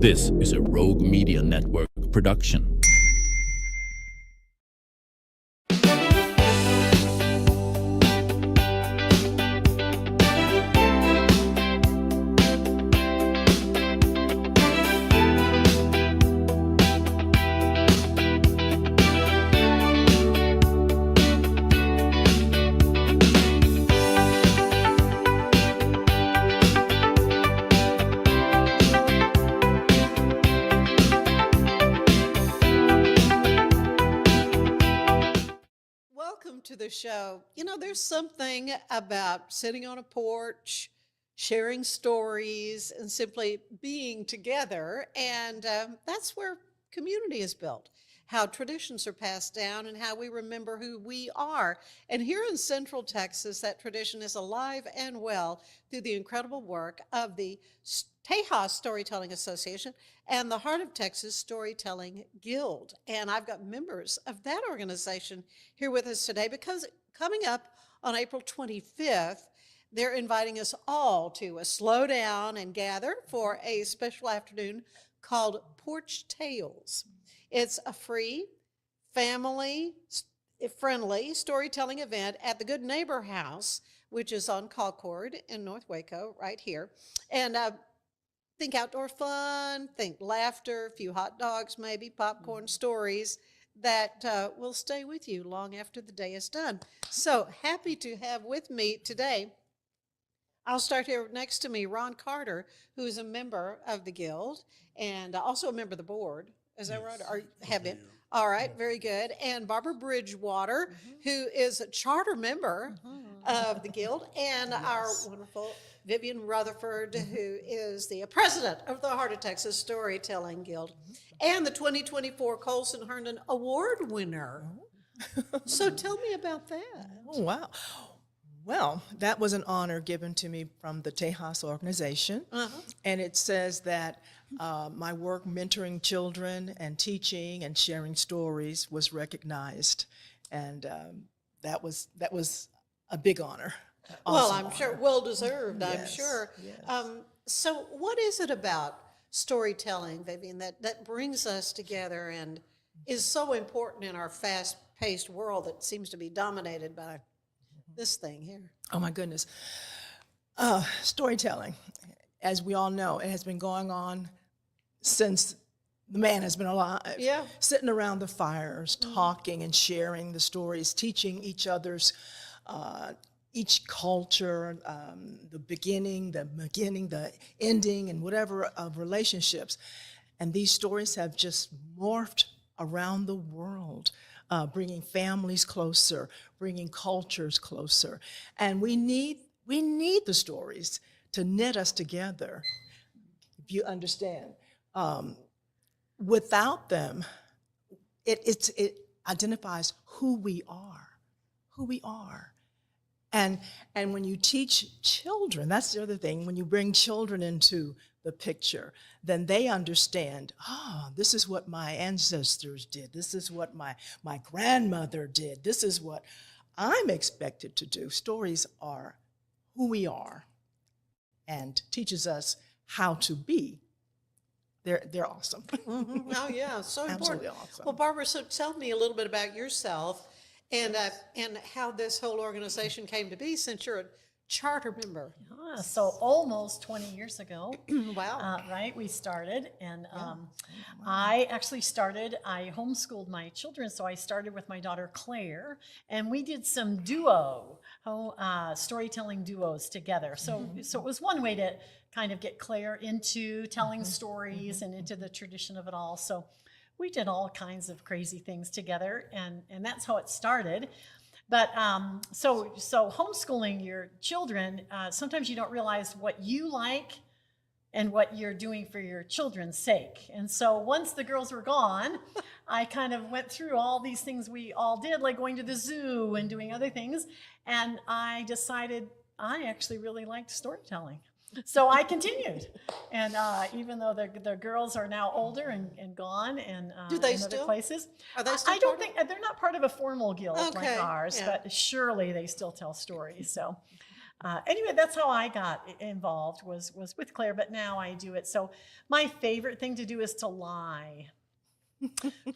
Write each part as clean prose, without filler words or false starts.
This is a Rogue Media Network production. Welcome to the show. You know, there's something about sitting on a porch, sharing stories, and simply being together. And that's where community is built, how traditions are passed down, and how we remember who we are. And here in Central Texas, that tradition is alive and well through the incredible work of the Tejas Storytelling Association and the Heart of Texas Storytelling Guild. And I've got members of that organization here with us today because coming up on April 25th, they're inviting us all to slow down and gather for a special afternoon called Porch Tales. It's a free, family-friendly storytelling event at the Good Neighbor House, which is on Concord in North Waco, right here. And think outdoor fun, think laughter, a few hot dogs, maybe popcorn, stories that will stay with you long after the day is done. So happy to have with me today. I'll start here next to me, Ron Carter, who is a member of the Guild and also a member of the board. Is that right? Or have been? All right, very good. And Barbara Bridgewater, who is a charter member of the Guild, and our wonderful Vivian Rutherford, who is the president of the Heart of Texas Storytelling Guild, and the 2024 Colson Herndon Award winner. So tell me about that. Oh, wow. Well, that was an honor given to me from the Tejas organization. And it says that my work mentoring children and teaching and sharing stories was recognized. And that was a big honor. Well, Awesome I'm sure, honor. well-deserved, I'm Yes, sure. yes. So what is it about storytelling, Vivian, that brings us together and is so important in our fast-paced world that seems to be dominated by this thing here? Oh, my goodness. Storytelling, as we all know, it has been going on since the man has been alive. Yeah. Sitting around the fires, talking and sharing the stories, teaching each other's, each culture, the beginning, the ending, and whatever of relationships. And these stories have just morphed around the world, bringing families closer, bringing cultures closer. And we need the stories to knit us together, if you understand. Without them, it identifies who we are. And when you teach children, that's the other thing, when you bring children into the picture, then they understand, this is what my ancestors did. This is what my grandmother did. This is what I'm expected to do. Stories are who we are and teaches us how to be. They're awesome. Oh, yeah, so important. Absolutely awesome. Well, Barbara, so tell me a little bit about yourself and how this whole organization came to be, since you're a charter member. So almost 20 years ago, Wow. right, we started, and I homeschooled my children, so I started with my daughter Claire, and we did some storytelling duos together. So it was one way to kind of get Claire into telling stories and into the tradition of it all. So we did all kinds of crazy things together, and that's how it started. But so homeschooling your children, sometimes you don't realize what you like and what you're doing for your children's sake. And so once the girls were gone, I kind of went through all these things we all did, like going to the zoo and doing other things. And I decided I actually really liked storytelling. So I continued. And even though the girls are now older and gone and Do they in other still? places, Are they still I don't part of- think they're not part of a formal guild Okay, like ours, yeah. but surely they still tell stories. So Anyway, that's how I got involved was with Claire, but now I do it. So my favorite thing to do is to lie.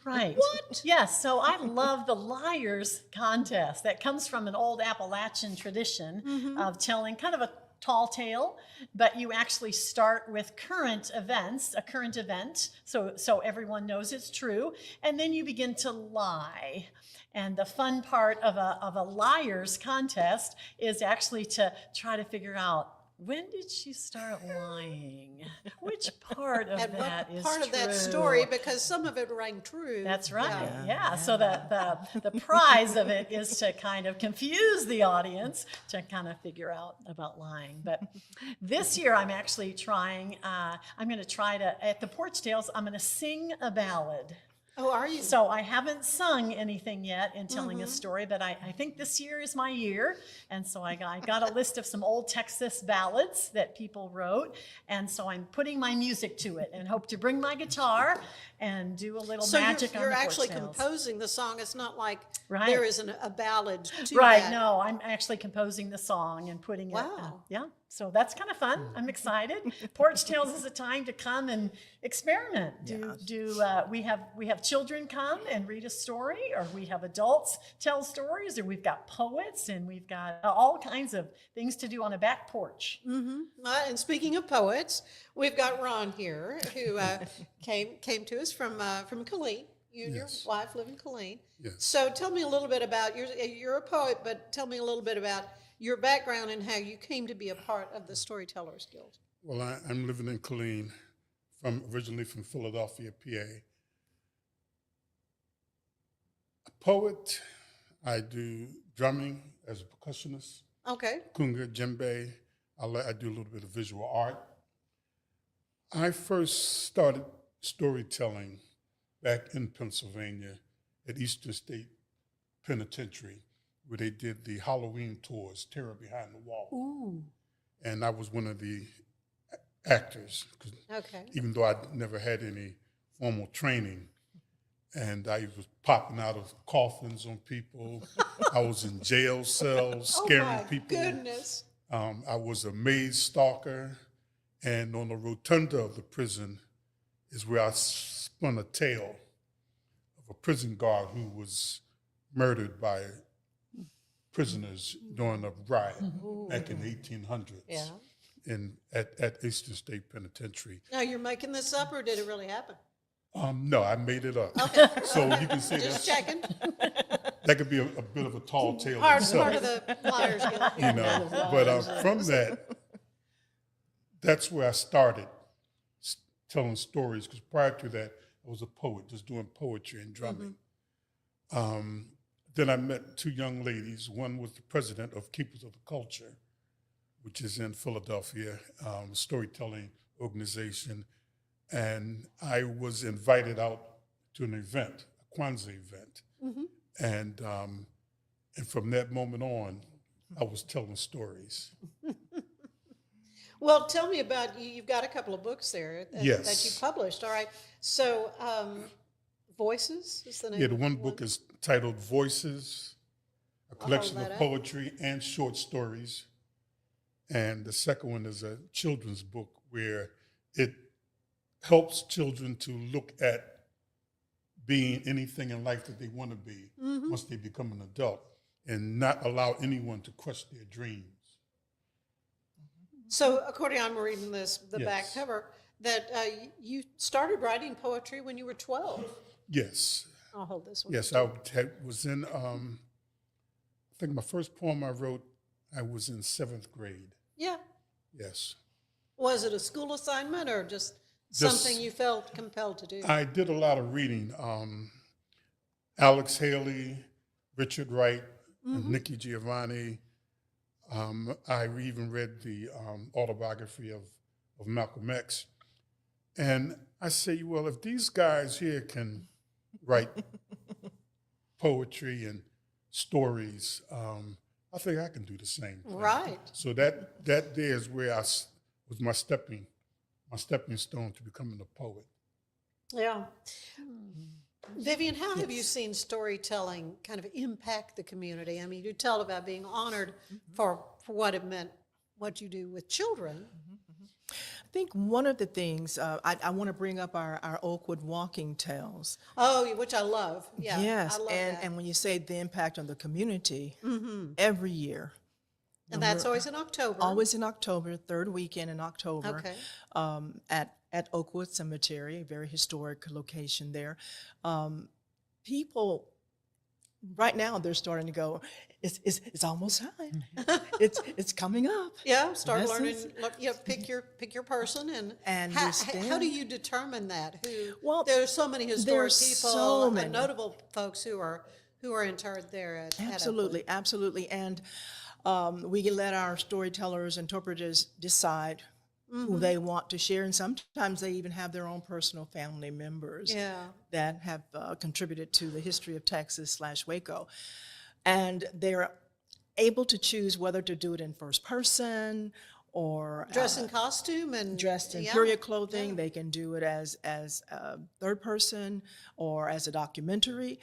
Right. What? Yes. So I love the Liars contest. That comes from an old Appalachian tradition of telling kind of a tall tale, but you actually start with current events, a current event, so everyone knows it's true, and then you begin to lie. And the fun part of a liar's contest is actually to try to figure out, when did she start lying? Which part of And that what is part true? of that story, because some of it rang true. That's right. Yeah. Yeah. So the prize of it is to kind of confuse the audience to kind of figure out about lying. But this year I'm actually trying, I'm going to try to, at the Porch Tales, I'm going to sing a ballad. Oh, are you? So I haven't sung anything yet in telling a story, but I think this year is my year. And so I got a list of some old Texas ballads that people wrote. And so I'm putting my music to it and hope to bring my guitar and do a little So magic you're on the Porch actually Tales. composing the song. It's not like Right. there is a ballad to Right, that. no, I'm actually composing the song and putting it. Wow. Yeah, so that's kind of fun. I'm excited. Porch Tales is a time to come and experiment. We have children come and read a story, or we have adults tell stories, or we've got poets, and we've got all kinds of things to do on a back porch. And speaking of poets, we've got Ron here, who came to us from Killeen. You and your wife live in Killeen. Yes. So tell me a little bit about, you're a poet, but tell me a little bit about your background and how you came to be a part of the Storytellers Guild. Well, I'm living in Killeen, originally from Philadelphia, PA. A poet, I do drumming as a percussionist, Okay. kunga, djembe. I do a little bit of visual art. I first started storytelling back in Pennsylvania at Eastern State Penitentiary, where they did the Halloween tours, Terror Behind the Wall. Ooh. And I was one of the actors, 'cause Okay. even though I never had any formal training. And I was popping out of coffins on people. I was in jail cells scaring Oh my people. goodness. I was a maze stalker. And on the rotunda of the prison is where I spun a tale of a prison guard who was murdered by prisoners during a riot back in the 1800s. Yeah. At Eastern State Penitentiary. Now you're making this up, or did it really happen? No, I made it up. Okay. So you can say Just that's, checking. that could be a bit of a tall tale Part itself, of the Liars Guild. you know. But from that, that's where I started telling stories, because prior to that, I was a poet, just doing poetry and drumming. Then I met two young ladies. One was the president of Keepers of the Culture, which is in Philadelphia, a storytelling organization. And I was invited out to an event, a Kwanzaa event. And from that moment on, I was telling stories. Well, tell me about, you've got a couple of books there that Yes. you published. All right. So, Voices is the name Yeah, the of one book is titled Voices, a collection that of up. poetry and short stories. And the second one is a children's book where it helps children to look at being anything in life that they want to be once they become an adult, and not allow anyone to crush their dreams. So, according, I'm reading the Yes. back cover, that you started writing poetry when you were 12. Yes, I'll hold this one. yes, was in, I think my first poem I wrote, I was in 7th grade, Yeah. yes. Was it a school assignment or just something you felt compelled to do? I did a lot of reading. Alex Haley, Richard Wright, and Nikki Giovanni. I even read the autobiography of Malcolm X. And I say, well, if these guys here can write poetry and stories, I think I can do the same thing. Right. So that there is where was my stepping stone to becoming a poet. Yeah. Vivian, how have you seen storytelling kind of impact the community? I mean, you tell about being honored for what it meant, what you do with children. I think one of the things I want to bring up our Oakwood walking tales. Oh, which I love. Yeah, Yes, I love and that. and when you say the impact on the community, every year, And that's always in October. always in October, third weekend in October, Okay. At Oakwood Cemetery, a very historic location there. People right now they're starting to go. It's almost time. it's coming up. Yeah, start This learning. is- Pick your person, and how do Understand. you determine that? Well, There's so many historic there's people, so many. notable folks who are interred there at Absolutely, absolutely. And we let our storytellers, interpreters decide who they want to share. And sometimes they even have their own personal family members Yeah. that have contributed to the history of Texas/Waco. And they're able to choose whether to do it in first person or Dress in costume and dressed in yeah, period clothing. yeah. They can do it as third person or as a documentary.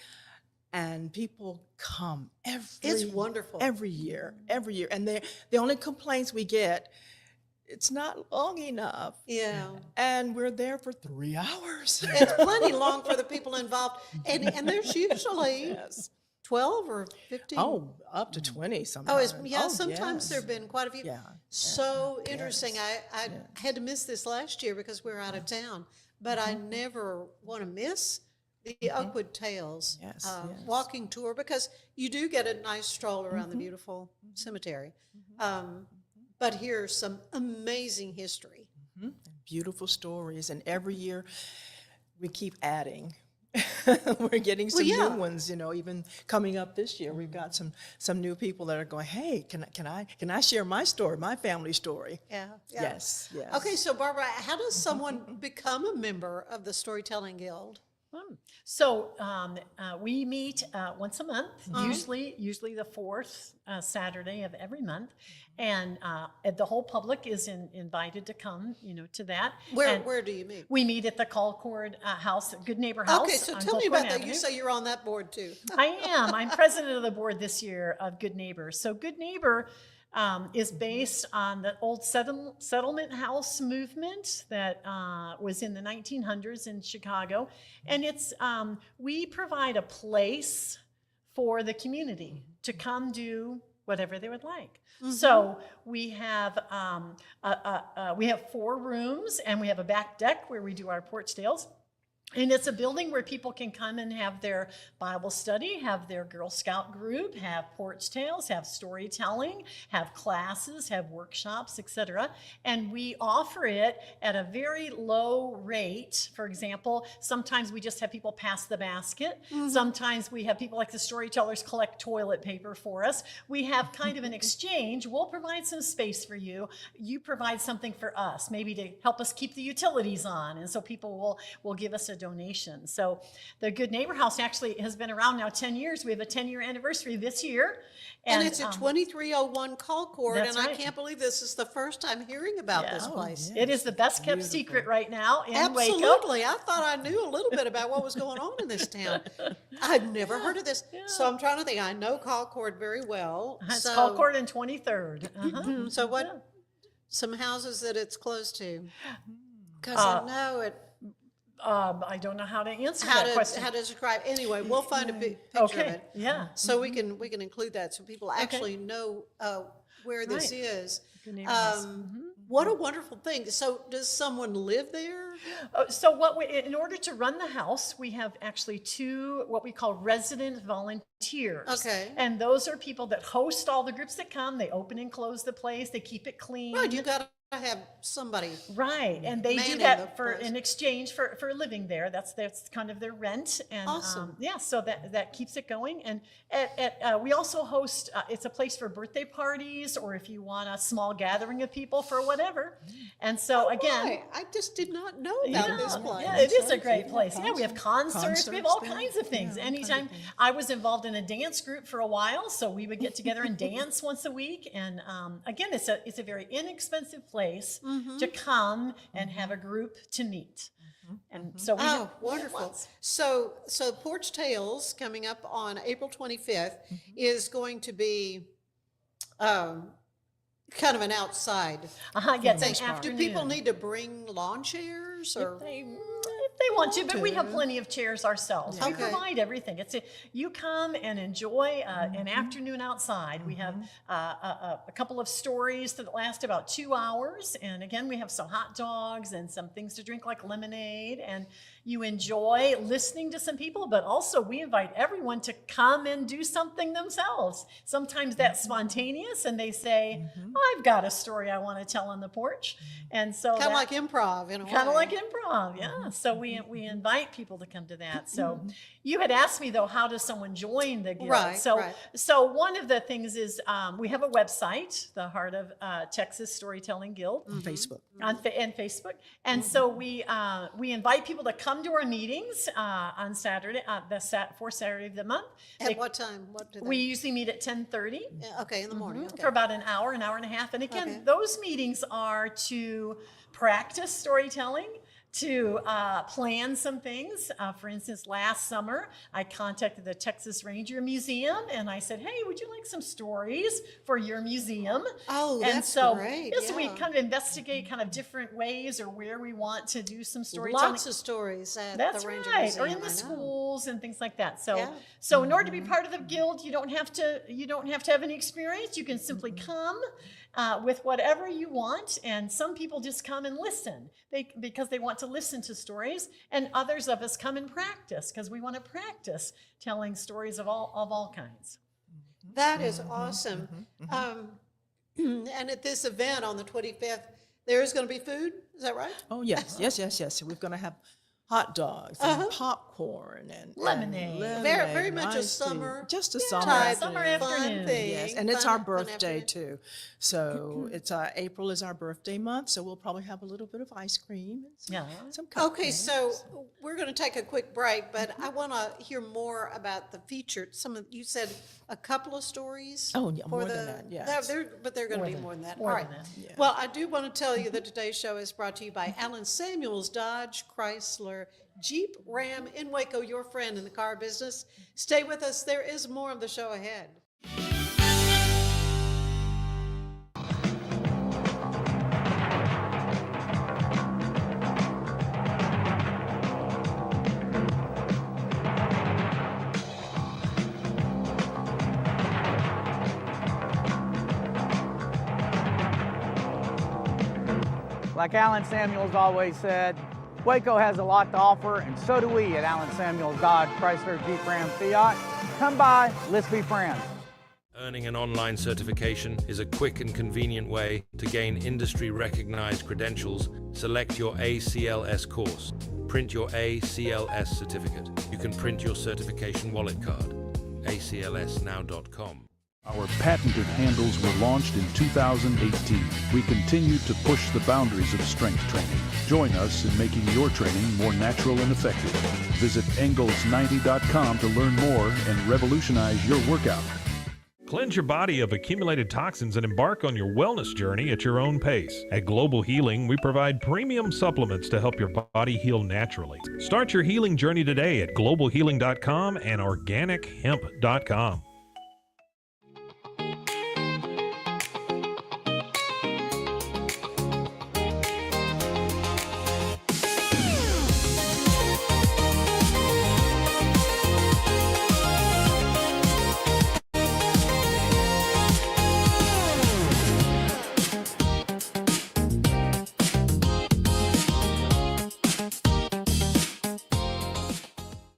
And people come It's wonderful. every year, and the only complaints we get, it's not long enough, Yeah. and we're there for 3 hours. It's plenty long for the people involved, and there's usually Yes. 12 or 15. Oh, up to 20 Oh, sometimes. sometimes yes. there have been quite a few. Yeah. So interesting. I had to miss this last year because we were out of town, but I never want to miss the Oakwood Tales Yes, yes. walking tour, because you do get a nice stroll around the beautiful cemetery. But here's some amazing history. Beautiful stories, and every year we keep adding. We're getting some yeah. new ones, even coming up this year. We've got some new people that are going, hey, can I share my story, my family story? Yeah. Yeah. Yes, yes. Okay, so Barbara, how does someone become a member of the Storytelling Guild? So we meet once a month, usually the fourth Saturday of every month, and the whole public is invited to come, to that. And Where do you meet? we meet at the Concord House, Good Neighbor House. Okay, so on tell me Colcorn about that. Avenue. You say you're on that board too. I am. I'm president of the board this year of Good Neighbor. So Good Neighbor is based on the old settlement house movement that was in the 1900s in Chicago. And it's we provide a place for the community to come do whatever they would like. So we have 4 rooms, and we have a back deck where we do our Porch Tales. And it's a building where people can come and have their Bible study, have their Girl Scout group, have Porch Tales, have storytelling, have classes, have workshops, etc. And we offer it at a very low rate. For example, sometimes we just have people pass the basket. Sometimes we have people like the storytellers collect toilet paper for us. We have kind of an exchange. We'll provide some space for you. You provide something for us, maybe to help us keep the utilities on. And so people will give us a donation. So the Good Neighbor House actually has been around now 10 years. We have a 10-year anniversary this year. And it's at 2301 Concord, that's and I right. can't believe this is the first I'm hearing about this place. It is the best kept secret right now in Waco. Absolutely. I thought I knew a little bit about what was going on in this town. I'd never heard of this. So I'm trying to think. I know Concord very well. It's So, Concord and 23rd. So what, some houses that it's close to? Because I know it. I don't know how to answer that question. How to describe. Anyway, we'll find a picture of Okay, it. yeah. So we can include that so people actually know where this Right. is. Good Neighbor House. What a wonderful thing. So does someone live there? So in order to run the house, we have actually 2 what we call resident volunteers. Okay. And those are people that host all the groups that come. They open and close the place. They keep it clean. Right, you got to have somebody. Right, and they do manning that the place. in exchange for living there. That's kind of their rent, and Awesome. so that keeps it going. And we also host. It's a place for birthday parties, or if you want a small gathering of people for whatever. And so again, Why? I just did not know know about this place. Yeah, it is a great place. Yeah, we have concerts. We have all Concerts kinds of things. there. Yeah, all kinds of Anytime. things. I was involved in a dance group for a while, so we would get together and dance once a week. And again, it's a very inexpensive place to come and have a group to meet. And so we Oh, wonderful. So Porch Tales coming up on April 25th is going to be kind of an outside. yeah, it's thing. an Do afternoon. people need to bring lawn chairs or? If they want to, but we have plenty of chairs ourselves. We Okay. provide everything. You come and enjoy an afternoon outside. We have a couple of stories that last about 2 hours, and again, we have some hot dogs and some things to drink like lemonade, and you enjoy listening to some people, but also we invite everyone to come and do something themselves. Sometimes that's spontaneous, and they say, I've got a story I want to tell on the porch. And so Kind of like improv in a way. kind of like improv, yeah. So we invite people to come to that. So you had asked me though, how does someone join the guild? Right, So right. so one of the things is we have a website, the Heart of Texas Storytelling Guild, Facebook. and Facebook, and so we invite people to come to our meetings on Saturday, fourth Saturday of the month. At what time? What do they? We usually meet at 10:30 Yeah, okay, in the morning. Okay. for about an hour and a half. And again, Okay. those meetings are to practice storytelling, to plan some things. For instance, last summer, I contacted the Texas Ranger Museum and I said, hey, would you like some stories for your museum? Oh, And that's so, great. yeah, so we yeah. kind of investigate kind of different ways or where we want to do some storytelling. Lots of stories at That's the Ranger right, Museum. or in I the know. schools and things like that. So, Yeah. so in order to be part of the guild, you don't have to have any experience. You can simply come with whatever you want, and some people just come and listen because they want to listen to stories, and others of us come and practice because we want to practice telling stories of all kinds. That is awesome. And at this event on the 25th, there is going to be food. Is that right? Oh, yes. So we're going to have hot dogs and popcorn and Lemonade. Very much a iced tea. summer Just a summer type Summer afternoon. afternoon. fun thing. Yes, and it's our fun birthday afternoon. too. So it's April is our birthday month, so we'll probably have a little bit of ice cream and some cupcakes. Okay, so we're going to take a quick break, but I want to hear more about the featured. You said a couple of stories. Oh, yeah, for more the, than that, yes. But they're going to be more than that. more All than right. that. Yeah. Well, I do want to tell you that today's show is brought to you by Alan Samuels Dodge Chrysler Jeep Ram in Waco, your friend in the car business. Stay with us. There is more of the show ahead. Like Alan Samuels always said, Waco has a lot to offer, and so do we at Alan Samuels Dodge Chrysler Jeep Ram Fiat. Come by, let's be friends. Earning an online certification is a quick and convenient way to gain industry-recognized credentials. Select your ACLS course. Print your ACLS certificate. You can print your certification wallet card. aclsnow.com. Our patented handles were launched in 2018. We continue to push the boundaries of strength training. Join us in making your training more natural and effective. Visit Engels90.com to learn more and revolutionize your workout. Cleanse your body of accumulated toxins and embark on your wellness journey at your own pace. At Global Healing, we provide premium supplements to help your body heal naturally. Start your healing journey today at globalhealing.com and organichemp.com.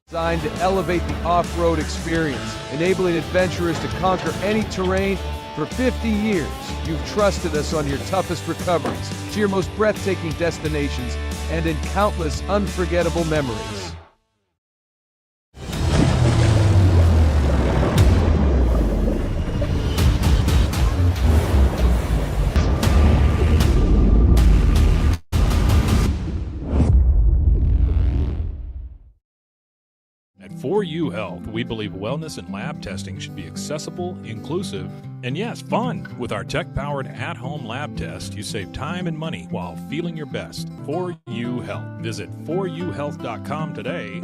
Designed to elevate the off-road experience, enabling adventurers to conquer any terrain. For 50 years, you've trusted us on your toughest recoveries, to your most breathtaking destinations, and in countless unforgettable memories. For You Health, we believe wellness and lab testing should be accessible, inclusive, and yes, fun. With our tech-powered at-home lab test, you save time and money while feeling your best. For You Health. Visit foryouhealth.com today.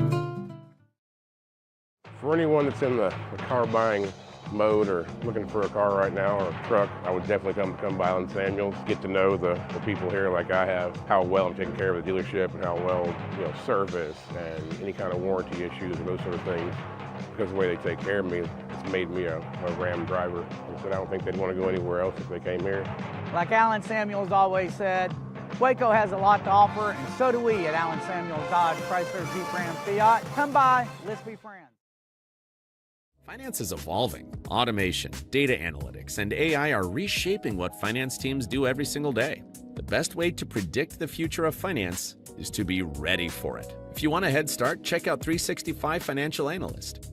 For anyone that's in the car buying mode or looking for a car right now or a truck, I would definitely come by Allen Samuels, get to know the people here like I have, how well I'm taking care of the dealership and how well, service and any kind of warranty issues and those sort of things. Because of the way they take care of me, it's made me a Ram driver. And so I don't think they'd want to go anywhere else if they came here. Like Alan Samuels always said, Waco has a lot to offer, and so do we at Alan Samuels Dodge, Chrysler, Jeep, Ram, Fiat. Come by, let's be friends. Finance is evolving. Automation, data analytics, and AI are reshaping what finance teams do every single day. The best way to predict the future of finance is to be ready for it. If you want a head start, check out 365 Financial Analyst.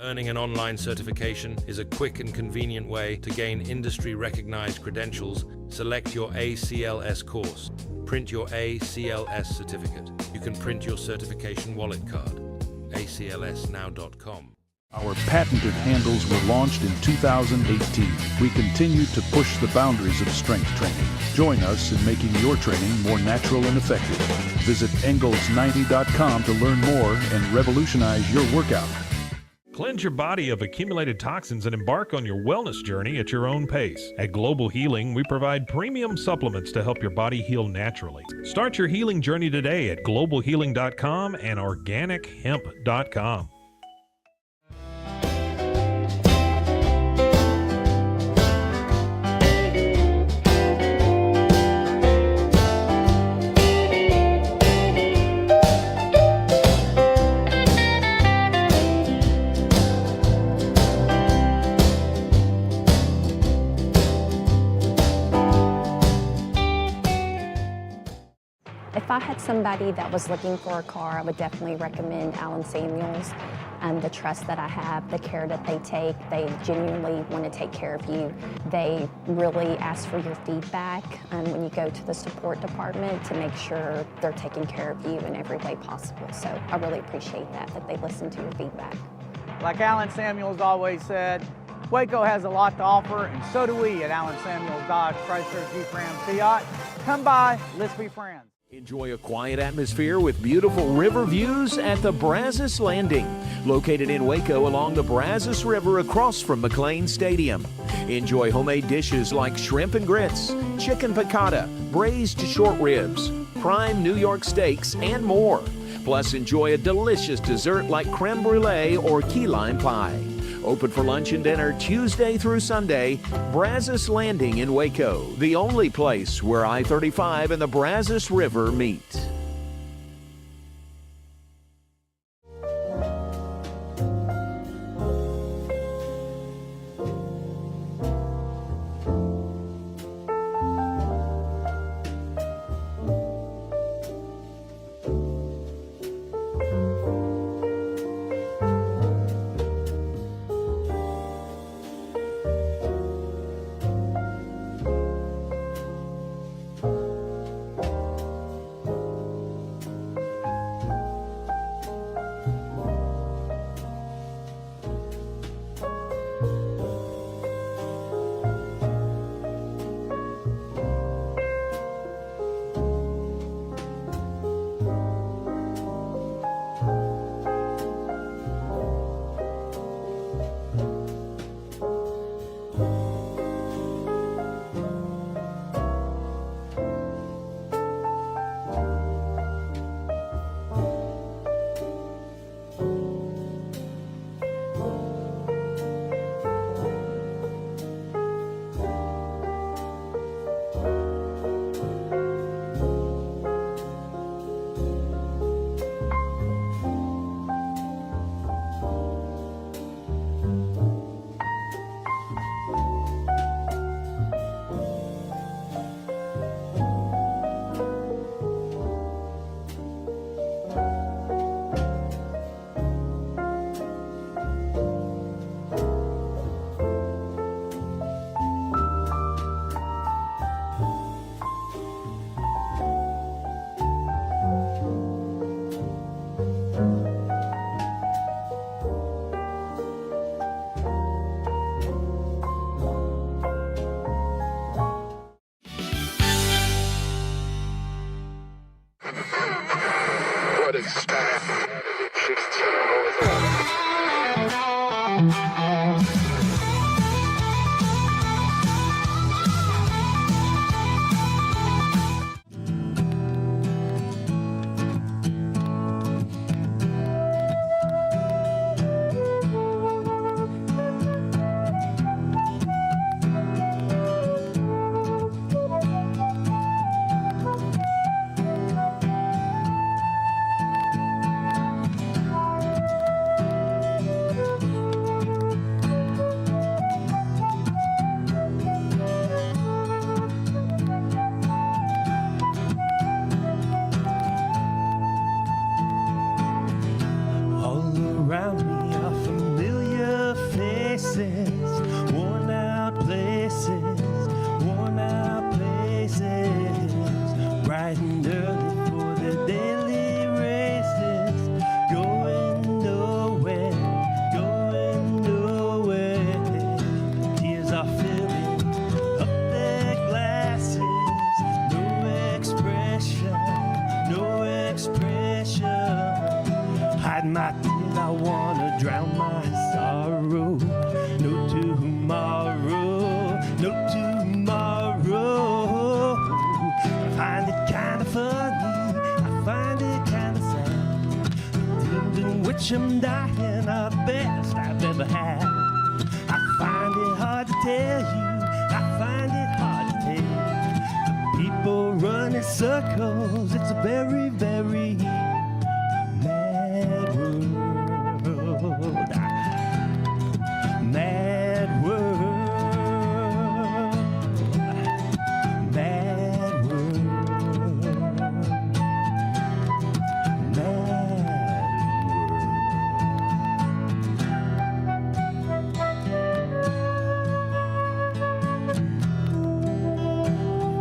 Earning an online certification is a quick and convenient way to gain industry-recognized credentials. Select your ACLS course. Print your ACLS certificate. You can print your certification wallet card. aclsnow.com. Our patented handles were launched in 2018. We continue to push the boundaries of strength training. Join us in making your training more natural and effective. Visit engels90.com to learn more and revolutionize your workout. Cleanse your body of accumulated toxins and embark on your wellness journey at your own pace. At Global Healing, we provide premium supplements to help your body heal naturally. Start your healing journey today at globalhealing.com and organichemp.com. If I had somebody that was looking for a car, I would definitely recommend Allen Samuels. The trust that I have, the care that they take, they genuinely want to take care of you. They really ask for your feedback when you go to the support department to make sure they're taking care of you in every way possible. So I really appreciate that they listen to your feedback. Like Alan Samuels always said, Waco has a lot to offer, and so do we at Alan Samuels Dodge, Chrysler, Jeep, Ram, Fiat. Come by, let's be friends. Enjoy a quiet atmosphere with beautiful river views at the Brazos Landing, located in Waco along the Brazos River across from McLean Stadium. Enjoy homemade dishes like shrimp and grits, chicken piccata, braised short ribs, prime New York steaks, and more. Plus, enjoy a delicious dessert like creme brulee or key lime pie. Open for lunch and dinner Tuesday through Sunday. Brazos Landing in Waco, the only place where I-35 and the Brazos River meet. All around me are familiar faces, worn out places, bright and early for their daily races, going nowhere. Tears are filling up their glasses, no expression. Hide my tears, I wanna drown my sorrow. No tomorrow. I find it kinda funny, I find it kinda sad. The dreams in which I'm dying are the best I've ever had. I find it hard to tell you, the people run in circles, it's a very, very mad world. Mad world. Mad world.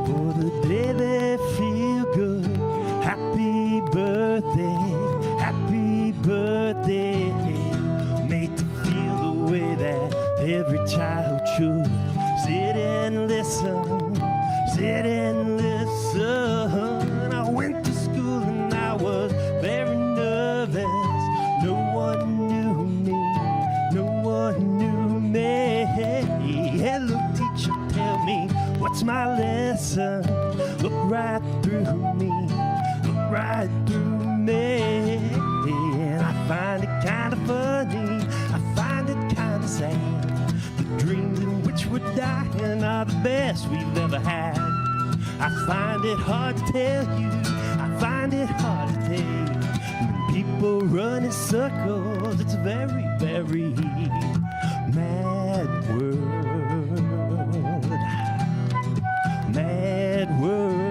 For the day they feel good, happy birthday, made to feel the way that every child should. Sit and listen. I went to school and I was very nervous. No one knew me. Hello, teacher, tell me what's my lesson. Look right through me. And I find it kind of funny, I find it kind of sad. The dreams in which we're dying are the best we've ever had. I find it hard to tell you, I find it hard to take. When people run in circles, it's a very, very mad world. Mad world.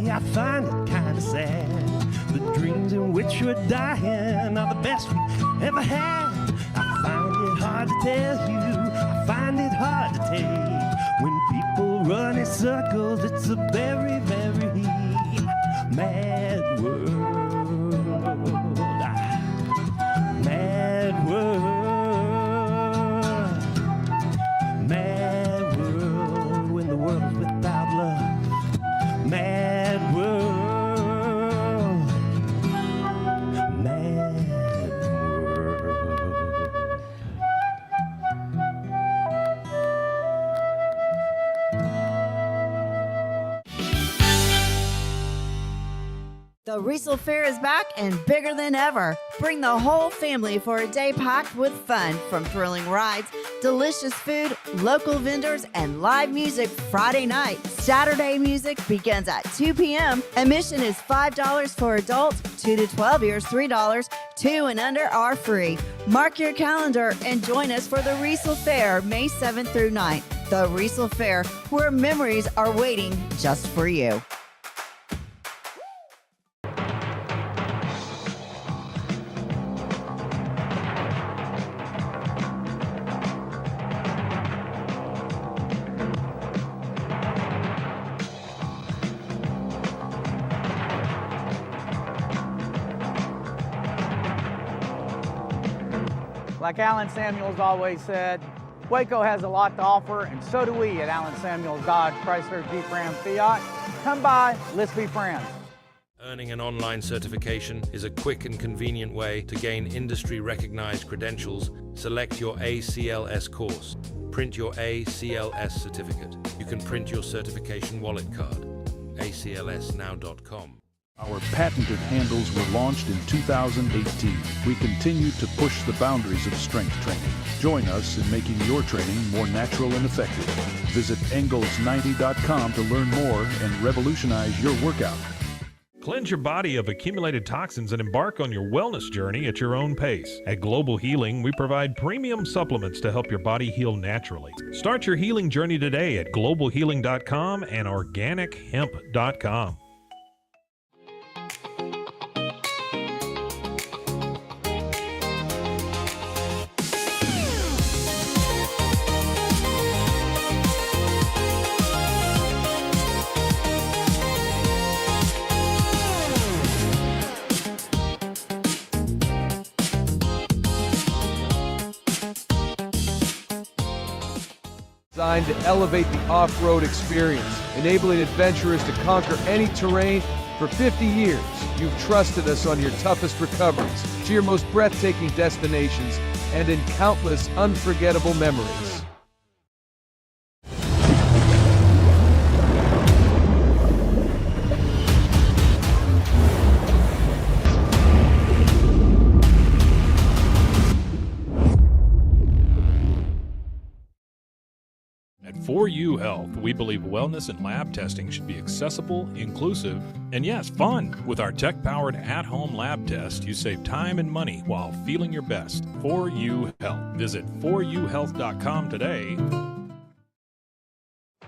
I find it kind of sad. The dreams in which we're dying are the best we've ever had. I find it hard to tell you, I find it hard to take. When people run in circles, it's a very, very mad world. Mad world. Mad world when the world is without love. Mad world. Mad world. The The Riesel Fair is back and bigger than ever. Bring the whole family for a day packed with fun, from thrilling rides, delicious food, local vendors, and live music Friday night. Saturday music begins at 2 p.m. Admission is $5 for adults, 2 to 12 years $3, 2 and under are free. Mark your calendar and join us for the Riesel Fair, May 7th through 9th. The Riesel Fair, where memories are waiting just for you. Like Alan Samuels always said, Waco has a lot to offer, and so do we at Alan Samuels Dodge Chrysler Jeep Ram Fiat. Come by, let's be friends. Earning an online certification is a quick and convenient way to gain industry-recognized credentials. Select your ACLS course. Print your ACLS certificate. You can print your certification wallet card. aclsnow.com. Our patented handles were launched in 2018. We continue to push the boundaries of strength training. Join us in making your training more natural and effective. Visit Engels90.com to learn more and revolutionize your workout. Cleanse your body of accumulated toxins and embark on your wellness journey at your own pace. At Global Healing, we provide premium supplements to help your body heal naturally. Start your healing journey today at globalhealing.com and organichemp.com. Designed to elevate the off-road experience, enabling adventurers to conquer any terrain. For 50 years, you've trusted us on your toughest recoveries, to your most breathtaking destinations, and in countless unforgettable memories. At 4U Health, we believe wellness and lab testing should be accessible, inclusive, and yes, fun. With our tech-powered at-home lab test, you save time and money while feeling your best. 4U Health. Visit 4uhealth.com today.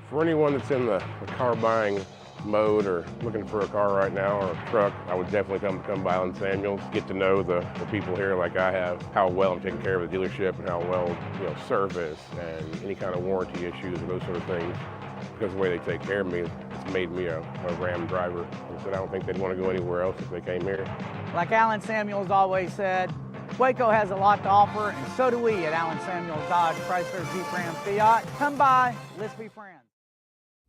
For anyone that's in the car buying mode or looking for a car right now or a truck, I would definitely come by Alan Samuels, get to know the people here like I have, how well I'm taking care of the dealership and how well, service and any kind of warranty issues or those sort of things. Because of the way they take care of me, it's made me a Ram driver. I said I don't think they'd want to go anywhere else if they came here. Like Alan Samuels always said, Waco has a lot to offer, and so do we at Alan Samuels Dodge Chrysler Jeep Ram Fiat. Come by, let's be friends.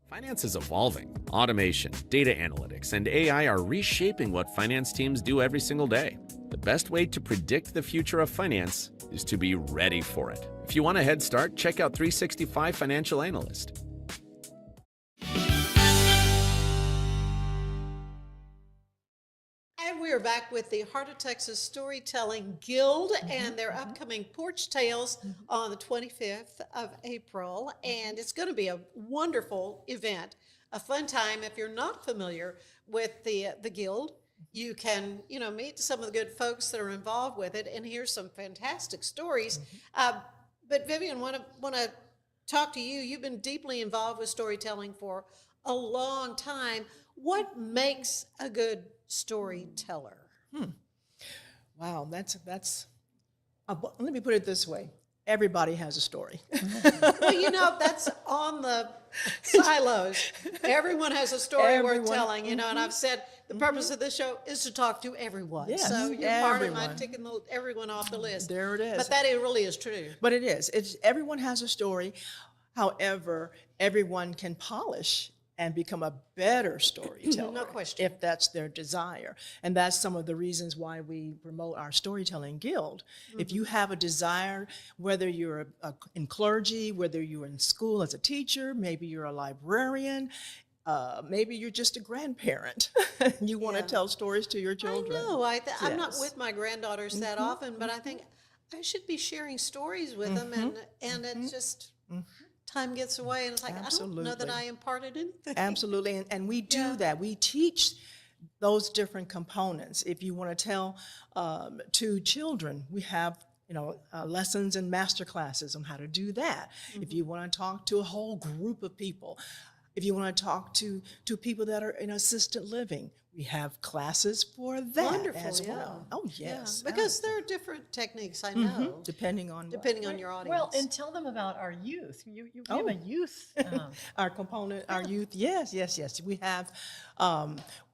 Finance is evolving. Automation, data analytics, and AI are reshaping what finance teams do every single day. The best way to predict the future of finance is to be ready for it. If you want a head start, check out 365 Financial Analyst. And we are back with the Heart of Texas Storytelling Guild and their upcoming Porch Tales on the 25th of April. And it's going to be a wonderful event, a fun time. If you're not familiar with the Guild, you can, meet some of the good folks that are involved with it and hear some fantastic stories. But Vivian, want to talk to you. You've been deeply involved with storytelling for a long time. What makes a good storyteller? Wow, that's. Let me put it this way: everybody has a story. Well, that's on the silos. Everyone has a story worth telling, and I've said the purpose of this show is to talk to everyone. Yes, so you're part of my ticking everyone off the list. There it is. But that really is true. But it is. Everyone has a story. However, everyone can polish and become a better storyteller. No question. If that's their desire. And that's some of the reasons why we promote our Storytelling Guild. If you have a desire, whether you're in clergy, whether you're in school as a teacher, maybe you're a librarian, Maybe you're just a grandparent. You want to tell stories to your children. I know. I'm not Yes. with my granddaughters that often, but I think I should be sharing stories with them, and it just time gets away, and it's like I don't know that Absolutely. I imparted anything. Absolutely, and we do that. We teach those different components. If you want to tell to children, we have lessons and master classes on how to do that. If you want to talk to a whole group of people, if you want to talk to people that are in assisted living, we have classes for that Wonderful, as yeah. well. Oh yes, because there are different techniques. I know, depending on your audience. Well, and tell them about our youth. You have a youth. Our component, our youth. Yes. We have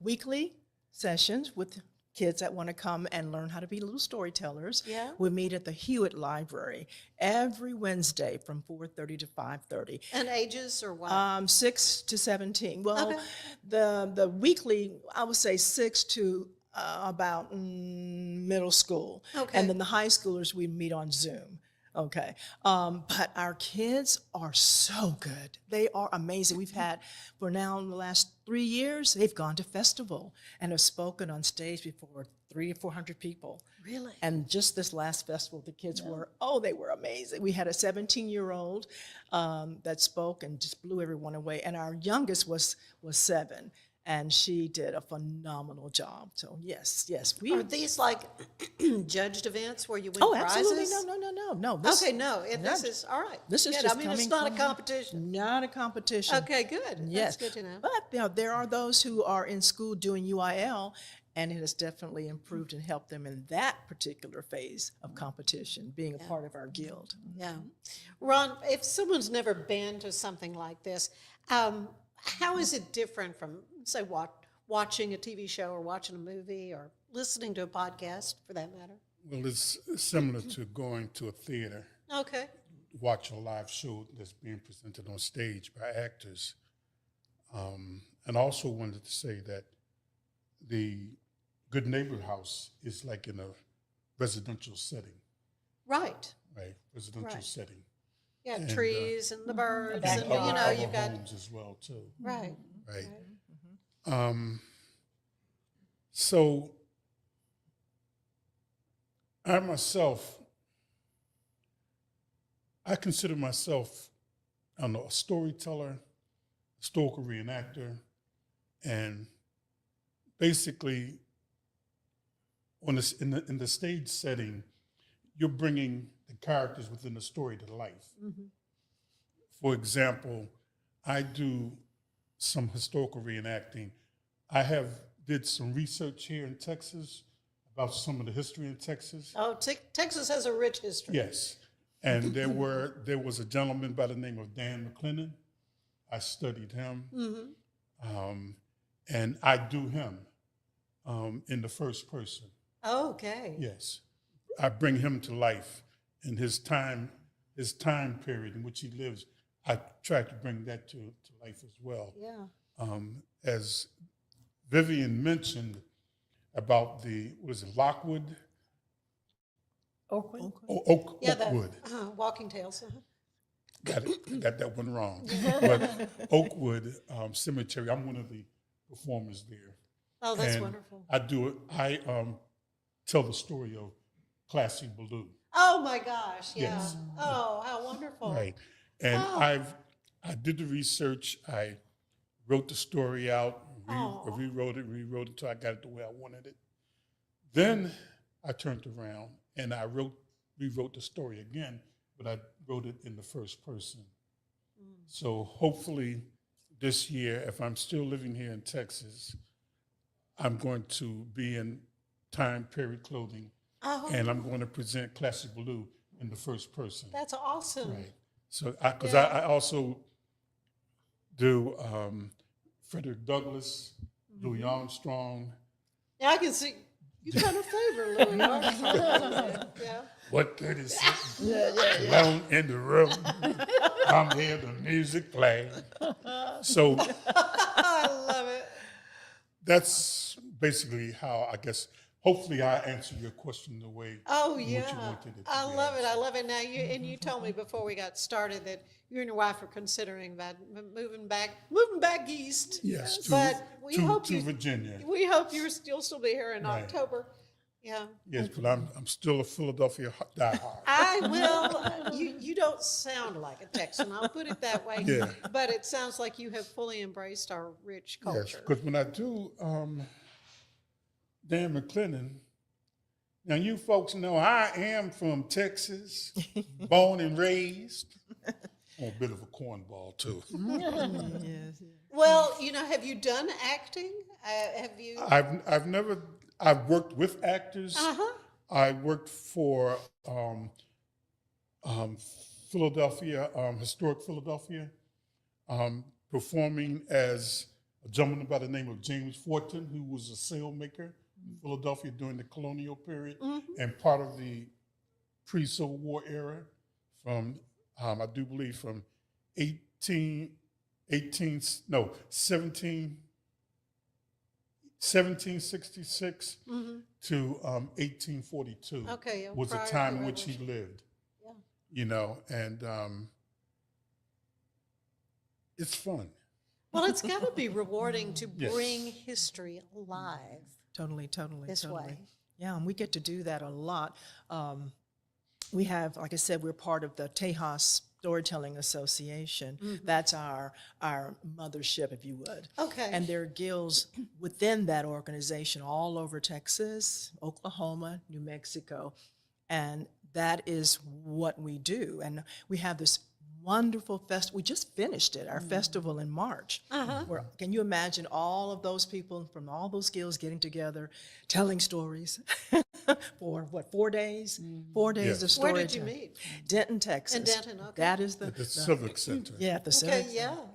weekly sessions with kids that want to come and learn how to be little storytellers. Yeah. We meet at the Hewitt Library every Wednesday from 4:30 to 5:30. And ages or what? 6 to 17. Well, Okay. the weekly, I would say 6 to about middle school. Okay. And then the high schoolers, we meet on Zoom. Okay. But our kids are so good. They are amazing. We've had, for now in the last 3 years, they've gone to festival and have spoken on stage before 300 or 400 people. Really? And just this last festival, the kids they were amazing. We had a 17-year-old that spoke and just blew everyone away. And our youngest was 7. And she did a phenomenal job. So yes. Are these like judged events where you win prizes? Absolutely. No. This is all right. This is good. just I mean, it's coming not a from- competition. Not a competition. Okay, good. Yes. That's good to know. But there are those who are in school doing UIL, and it has definitely improved and helped them in that particular phase of competition, being a part of our guild. Yeah. Ron, if someone's never been to something like this, how is it different from, say, watching a TV show or watching a movie or listening to a podcast, for that matter? Well, it's similar to going to a theater, Okay. watch a live show that's being presented on stage by actors. And also wanted to say that the Good Neighbor House is like in a residential setting, Right. residential Right. setting. Yeah, And, trees and the birds, and, and other you've got homes as well too. right. Right. So I consider myself a storyteller, historical reenactor, and basically in the stage setting, you're bringing the characters within the story to life. For example, I do some historical reenacting. I did some research here in Texas about some of the history in Texas. Oh, Texas has a rich history. Yes, and there was a gentleman by the name of Dan McClennan. I studied him, and I do him in the first person. Okay. Yes, I bring him to life in his time period in which he lives. I try to bring that to life as well. Yeah. As Vivian mentioned about Lockwood? Oakwood. Oakwood. Walking Tales. Got that one wrong. But Oakwood Cemetery, I'm one of the performers there. Oh, that's And wonderful. I tell the story of Classy Baloo. Oh my gosh, yeah. Yes. Oh, how wonderful. Right. And I did the research. I wrote the story out, rewrote it till I got it the way I wanted it. Then I turned around and I rewrote the story again, but I wrote it in the first person. So hopefully this year, if I'm still living here in Texas, I'm going to be in time period clothing, and I'm going to present Classic Baloo in the first person. That's awesome. Right. So, because I also do Frederick Douglass, Louis Armstrong. Yeah, I can see you kind of favor Louis Armstrong. Yeah. What 36? Alone in the room. I'm here, the music playing. So I love it. that's basically how I guess hopefully I answered your question the way Oh, in yeah. which you wanted it to I be love it. answered. I love it. Now, you told me before we got started that you and your wife are considering about moving back east. Yes, but we hope to Virginia. We hope you'll still be here in Right. October. Yeah. Yes, but I'm still a Philadelphia diehard. I will. You don't sound like a Texan. I'll put it that way. Yeah. But it sounds like you have fully embraced our rich Yes, culture. because when I do Dan McClennan, now you folks know I am from Texas, born and raised. I'm a bit of a cornball too. Yes. Well, have you done acting? Have you? I've worked with actors. Uh-huh. I worked for Philadelphia, historic Philadelphia, performing as a gentleman by the name of James Fortin, who was a sailmaker in Philadelphia during the colonial period and part of the pre-Civil War era from, I do believe, from 1766 to 1842 Okay, was the prior to time the in which he Revolution. lived. And it's fun. Well, it's got to be rewarding to Yes. bring history alive. Totally. This way. Yeah, and we get to do that a lot. We have, like I said, we're part of the Tejas Storytelling Association. That's our mothership, if you would. Okay. And there are guilds within that organization all over Texas, Oklahoma, New Mexico, and that is what we do. And we have this wonderful festival. We just finished it, our festival in March. Where, can you imagine all of those people from all those guilds getting together, telling stories for 4 days? 4 days Yes. of Where storytelling. did you meet? Denton, Texas. In Denton, okay. That is At the Civic Center. Yeah, at the Okay, Civic yeah. Center.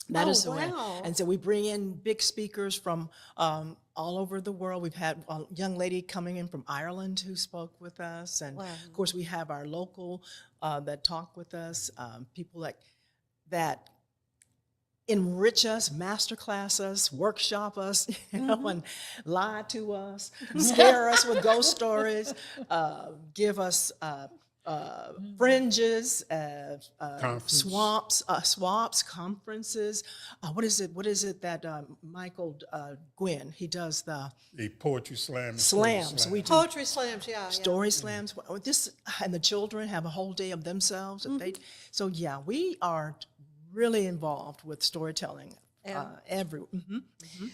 That is the way. wow. And so we bring in big speakers from all over the world. We've had a young lady coming in from Ireland who spoke with us. And Wow. of course, we have our local that talk with us, people that enrich us, masterclass us, workshop us, and lie to us, scare us with ghost stories, give us fringes, Conference. swamps, conferences. What is it that Michael Gwynn, he does the Poetry slam. and slams. story We slam. do Poetry slams, yeah. story slams. This, and the children have a whole day of themselves. So yeah, we are really involved with storytelling. Yeah.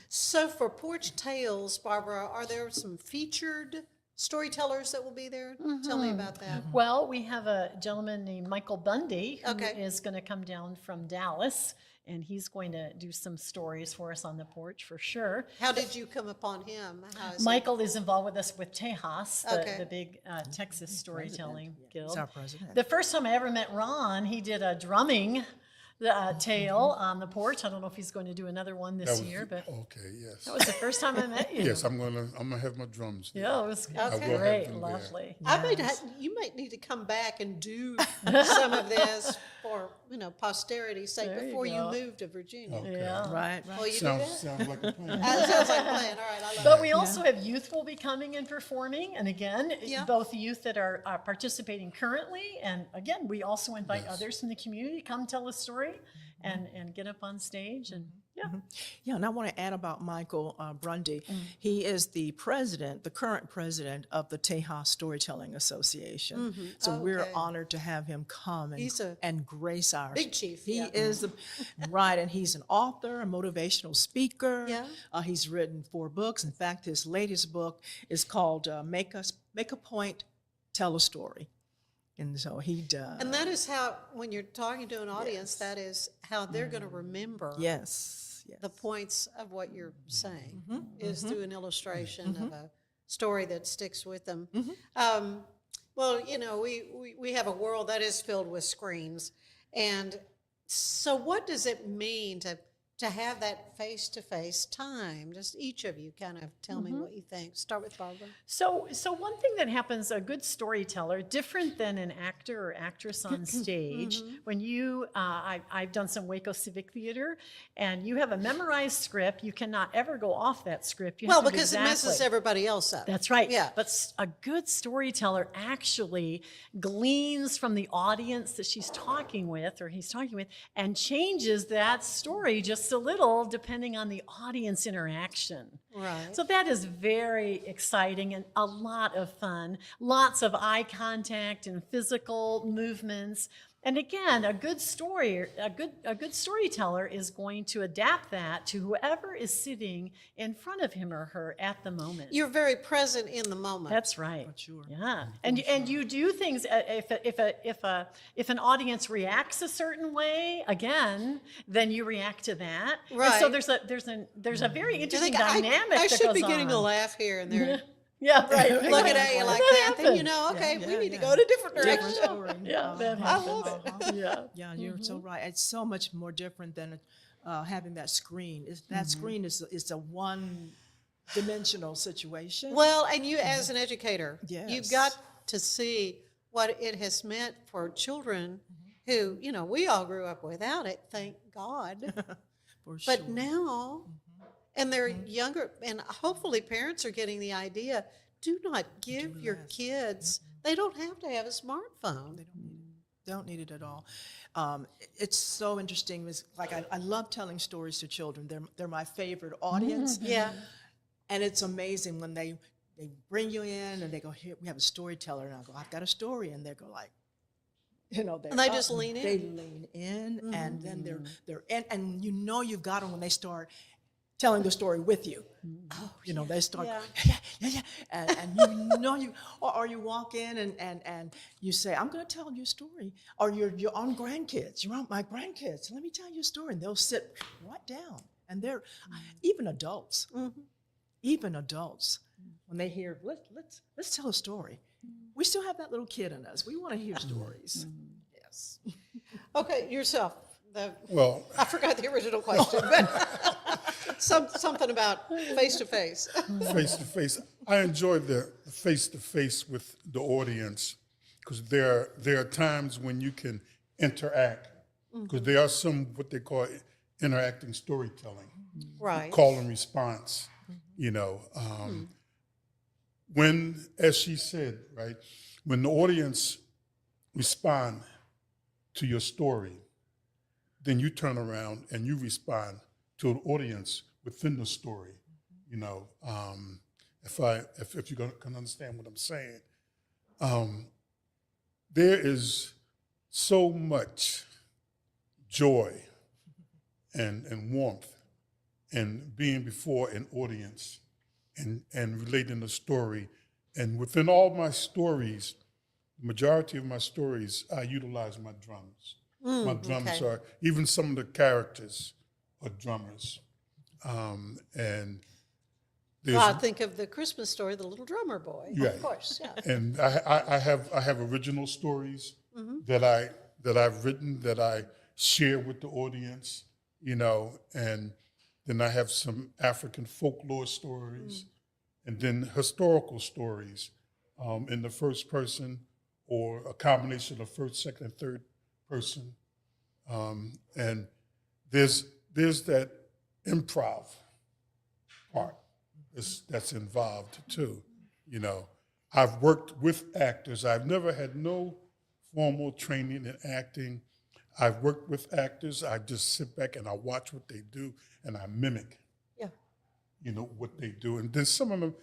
So for Porch Tales, Barbara, are there some featured storytellers that will be there? Tell me about that. Well, we have a gentleman named Michael Bundy who Okay. is going to come down from Dallas, and he's going to do some stories for us on the porch for sure. How did you come upon him? How is Michael is involved with us with Tejas, Okay. the big Texas storytelling guild. He's our president. The first time I ever met Ron, he did a drumming tale on the porch. I don't know if he's going to do another one this year, but Okay, yes. that was the first time I met you. Yes, I'm gonna have my drums there. Yeah, it was I will have great, them there. lovely. you might need to come back and do some of this for posterity's sake There you before you go. move to Virginia. Okay. Yeah. Right. Will you do Sounds that? like a plan. That sounds like a plan. All right, I love But it. we also have youth will be coming and performing, and again, Yeah. both youth that are participating currently, and again, we also invite others from the community come tell a story and get up on stage, and Yeah, and I want to add about Michael Bundy. He is the current president of the Tejas Storytelling Association. So we're Okay. honored to have him come He's a and grace our big chief, He yeah. is right, and he's an author, a motivational speaker. Yeah. He's written 4 books. In fact, his latest book is called "Make a Point, Tell a Story." And so he does. And that is how, when you're talking to an audience, that is how they're going to remember Yes. the points of what you're saying, is through an illustration of a story that sticks with them. Well, we have a world that is filled with screens. And so what does it mean to to have that face-to-face time. Just each of you kind of tell me what you think. Start with Barbara. So one thing that happens, a good storyteller, different than an actor or actress on stage, when you, I've done some Waco Civic Theater, and you have a memorized script, you cannot ever go off that script. You have to because it messes everybody else up. That's right. Yeah. But a good storyteller actually gleans from the audience that she's talking with or he's talking with and changes that story just a little depending on the audience interaction. Right. So that is very exciting and a lot of fun. Lots of eye contact and physical movements. And again, a good storyteller is going to adapt that to whoever is sitting in front of him or her at the moment. You're very present in the moment. That's right. Sure. Yeah, and you do things if an audience reacts a certain way, again, then you react to that. Right. And so there's a very interesting dynamic. I that should goes be getting a on. laugh here and there. Yeah, right. Look at you like that. Then you know, okay, we need to go to a different direction. Story. Yeah, that I happens. love it. Yeah. You're so right. It's so much more different than having that screen. That screen is a one-dimensional situation. Well, and you as an educator, Yes. you've got to see what it has meant for children who, we all grew up without it, thank God. For sure. But now, and they're younger, and hopefully parents are getting the idea, do not give your kids, they don't have to have a smartphone. They don't need it at all. It's so interesting. It's like I love telling stories to children. They're my favorite audience. Yeah. And it's amazing when they bring you in and they go, here, we have a storyteller. And I go, I've got a story. And they go like, And they just lean in. They lean in, and then they're in, and you've got them when they start telling the story with you. Oh, they start, yeah. And or you walk in and you say, I'm going to tell you a story. Or you're on grandkids. You're on my grandkids. Let me tell you a story. And they'll sit right down. And they're, even adults, when they hear, let's tell a story. We still have that little kid in us. We want to hear stories. Yes. Okay, yourself. Well, I forgot the original question, but something about face-to-face. Face-to-face. I enjoy the face-to-face with the audience because there are times when you can interact because there are some what they call interacting storytelling. Right. Call and response, When, as she said, right, when the audience respond to your story, then you turn around and you respond to an audience within the story. If you can understand what I'm saying, there is so much joy and warmth in being before an audience and relating the story. And within all my stories, the majority of my stories, I utilize my drums. My drums are, even some of the characters are drummers. And there's, I think of the Christmas story, The Little Drummer Boy, of course. Yeah. And I have original stories that I've written that I share with the audience, and then I have some African folklore stories, and then historical stories in the first person or a combination of first, second, and third person. And there's that improv part that's involved too. I've worked with actors. I've never had no formal training in acting. I've worked with actors. I just sit back and I watch what they do and I mimic. Yeah. What they do. And then some of them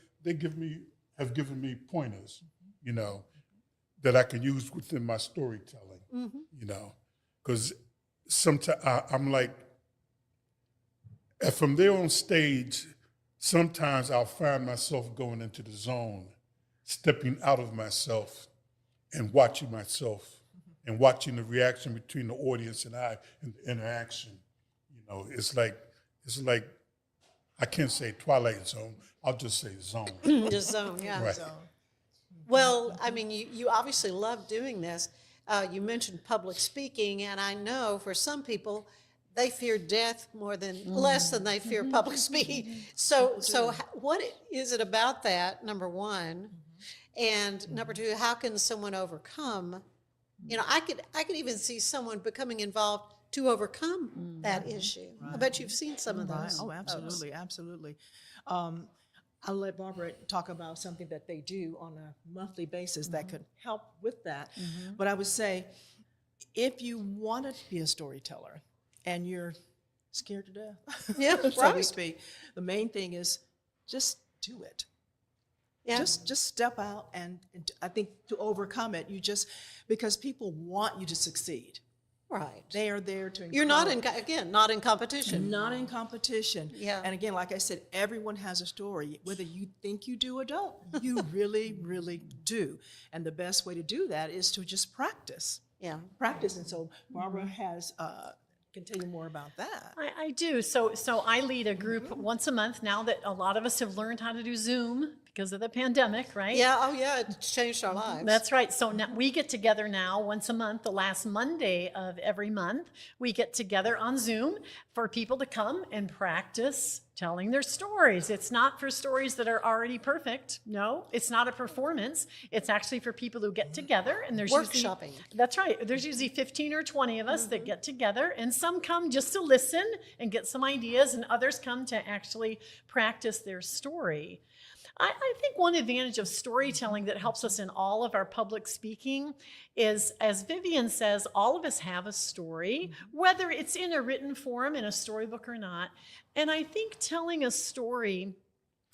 have given me pointers, that I can use within my storytelling. Because sometimes I'm like, if I'm there on stage, sometimes I'll find myself going into the zone, stepping out of myself and watching myself and watching the reaction between the audience and I and the interaction. It's like I can't say Twilight Zone, I'll just say zone. The zone, yeah. Right. Well, I mean, you obviously love doing this. You mentioned public speaking, and I know for some people, they fear death less than they fear public speaking. So what is it about that, number one? And number two, how can someone overcome? You know, I could even see someone becoming involved to overcome that issue. I bet you've seen some of those. Oh, absolutely, absolutely. I'll let Barbara talk about something that they do on a monthly basis that could help with that. But I would say, if you want to be a storyteller and you're scared to death, Yeah, so to right. speak, the main thing is just do it. Yeah. Just step out, and I think to overcome it, because people want you to succeed. Right. They are there to encourage. You're not not in competition. Not in competition. Yeah. And again, like I said, everyone has a story, whether you think you do or don't. You really, really do. And the best way to do that is to just practice. Yeah. Practice. And so Barbara can tell you more about that. I do. So I lead a group once a month now that a lot of us have learned how to do Zoom because of the pandemic, right? Yeah, oh yeah, it's changed our lives. That's right. So now we get together now once a month, the last Monday of every month. We get together on Zoom for people to come and practice telling their stories. It's not for stories that are already perfect. No, it's not a performance. It's actually for people who get together, and there's Workshopping. That's right. There's usually 15 or 20 of us that get together, and some come just to listen and get some ideas, and others come to actually practice their story. I think one advantage of storytelling that helps us in all of our public speaking is, as Vivian says, all of us have a story, whether it's in a written form in a storybook or not. And I think telling a story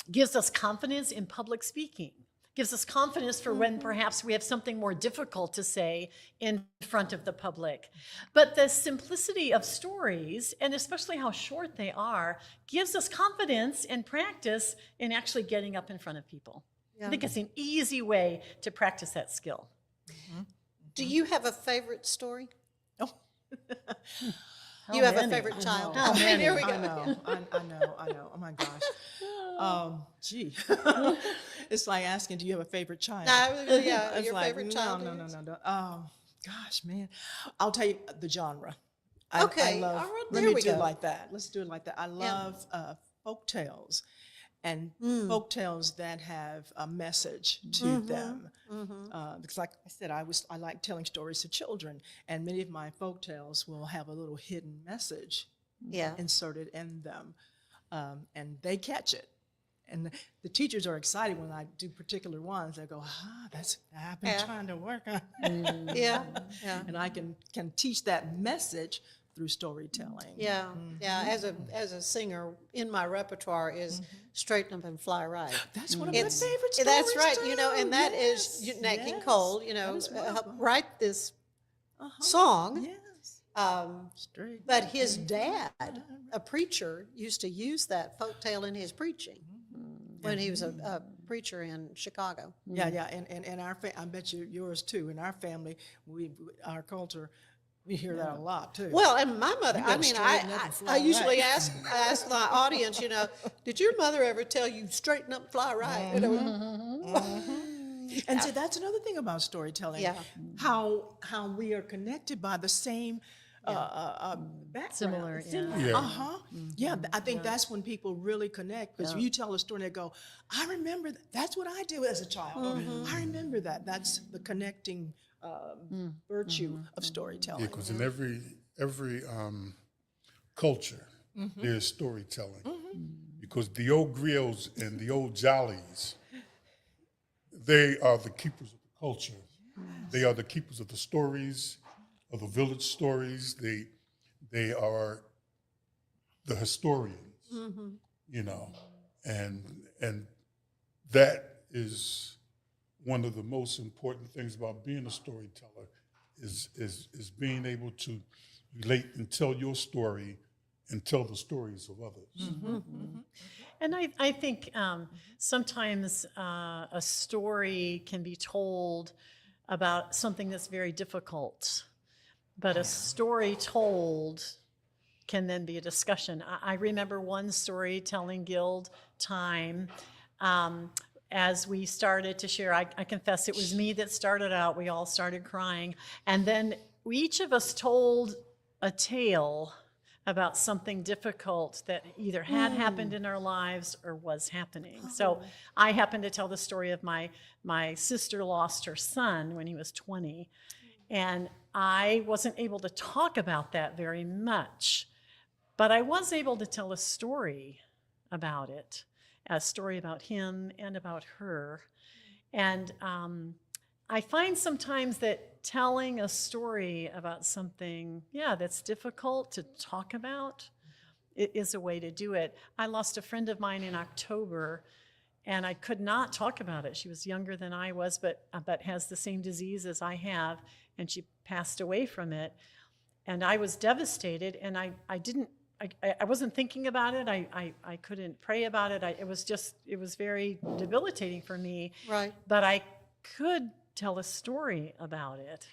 gives us confidence in public speaking, gives us confidence for when perhaps we have something more difficult to say in front of the public. But the simplicity of stories, and especially how short they are, gives us confidence and practice in actually getting up in front of people. Yeah. I think it's an easy way to practice that skill. Do you have a favorite story? Oh. You have a favorite child? How many? Here we go. I know. Oh my gosh. Gee. It's like asking, do you have a favorite child? Yeah, It's your like, favorite child. No. Gosh, man. I'll tell you the genre. Okay, I love, all right, let there me we do it go. like that. Let's do it like that. I love folk tales, and folk tales that have a message to them. Because like I said, I like telling stories to children, and many of my folk tales will have a little hidden message inserted in them, and they catch it. And the teachers are excited when I do particular ones. They go, I've been trying to work on it. Yeah. And I can teach that message through storytelling. Yeah. As a singer, in my repertoire is Straighten Up and Fly Right. That's one of my favorite stories. That's right. too. And that is Nat King Cole. Helped write this song. Yes. But his dad, a preacher, used to use that folk tale in his preaching when he was a preacher in Chicago. Yeah, and our I bet yours too. In our family, our culture, we hear that a lot too. Well, and my mother, I usually ask my audience, did your mother ever tell you straighten up, fly right? And so that's another thing about storytelling. Yeah. How we are connected by the same background. Similar, Yeah, I think that's when people really connect, because you tell a story and they go, I remember that's what I did as a child. I remember that. That's the connecting virtue of storytelling. Yeah, because in every culture, there's storytelling. Because the old griots and the old jollies, they are the keepers of the culture. They are the keepers of the stories, of the village stories. They are the historians, and that is one of the most important things about being a storyteller is being able to relate and tell your story and tell the stories of others. And I think sometimes a story can be told about something that's very difficult, but a story told can then be a discussion. I remember one storytelling guild time as we started to share. I confess it was me that started out. We all started crying. And then each of us told a tale about something difficult that either had happened in our lives or was happening. So I happen to tell the story of my sister lost her son when he was 20, and I wasn't able to talk about that very much, but I was able to tell a story about it, a story about him and about her. And I find sometimes that telling a story about something, that's difficult to talk about, it is a way to do it. I lost a friend of mine in October, and I could not talk about it. She was younger than I was, but has the same disease as I have, and she passed away from it. And I was devastated, and I wasn't thinking about it. I couldn't pray about it. It was very debilitating for me. Right. But I could tell a story about it.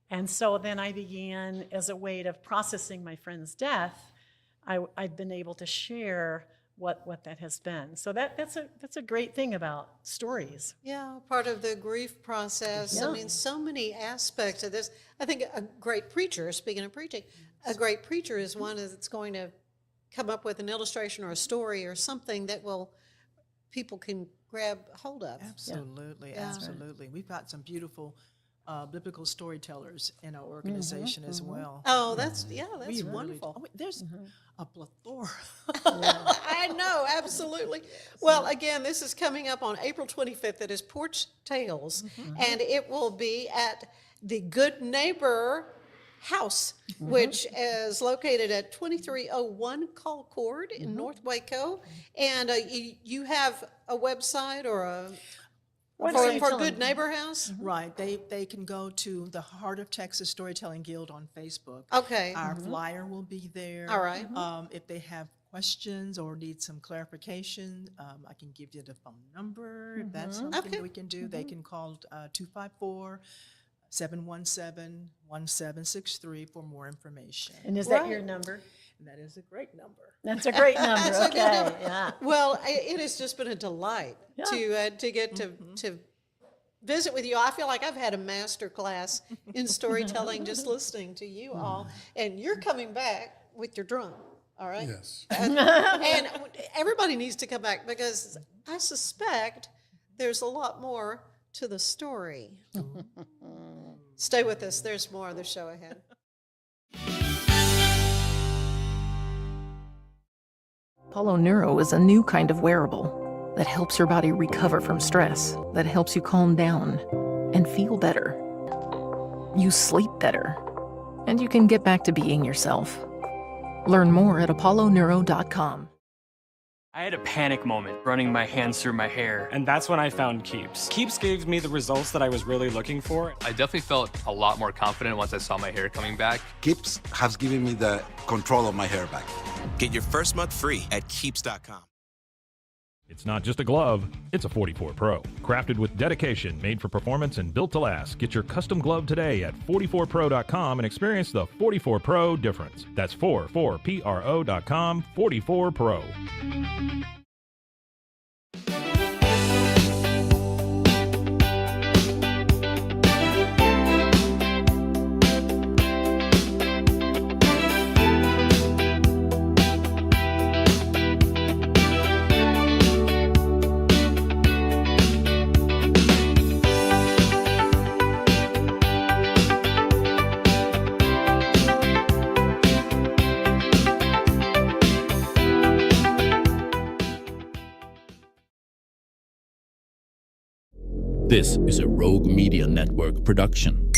And so then I began, as a way of processing my friend's death, I've been able to share what that has been. So that's a great thing about stories. Yeah, part of the grief process. Yeah. I mean, so many aspects of this. I think a great preacher, speaking of preaching, a great preacher is one that's going to come up with an illustration or a story or something that people can grab hold of. Absolutely, Yeah. absolutely. We've got some beautiful biblical storytellers in our organization as well. Oh, that's We really wonderful. do. There's a plethora. I know, absolutely. Well, again, this is coming up on April 25th. It is Porch Tales, and it will be at the Good Neighbor House, which is located at 2301 Concord in North Waco. And you have a website or for Good Neighbor House? Right. They can go to the Heart of Texas Storytelling Guild on Facebook. Okay. Our flyer will be there. All right. If they have questions or need some clarification, I can give you the phone number. If that's something we can do, they can call 254-717-1763 for more information. And is that your number? And that is a great number. That's a great number. That's a good Okay. number. Yeah. Well, it has just been a delight to get to visit with you. I feel like I've had a master class in storytelling just listening to you all. And you're coming back with your drum, all right? Yes. And everybody needs to come back because I suspect there's a lot more to the story. Stay with us. There's more of the show ahead. Apollo Neuro is a new kind of wearable that helps your body recover from stress, that helps you calm down and feel better. You sleep better, and you can get back to being yourself. Learn more at apolloneuro.com. I had a panic moment running my hands through my hair, and that's when I found Keeps. Keeps gave me the results that I was really looking for. I definitely felt a lot more confident once I saw my hair coming back. Keeps has given me the control of my hair back. Get your first month free at Keeps.com. It's not just a glove, it's a 44 Pro. Crafted with dedication, made for performance, and built to last. Get your custom glove today at 44pro.com and experience the 44 Pro difference. That's 44pro.com, 44 Pro. This is a Rogue Media Network production.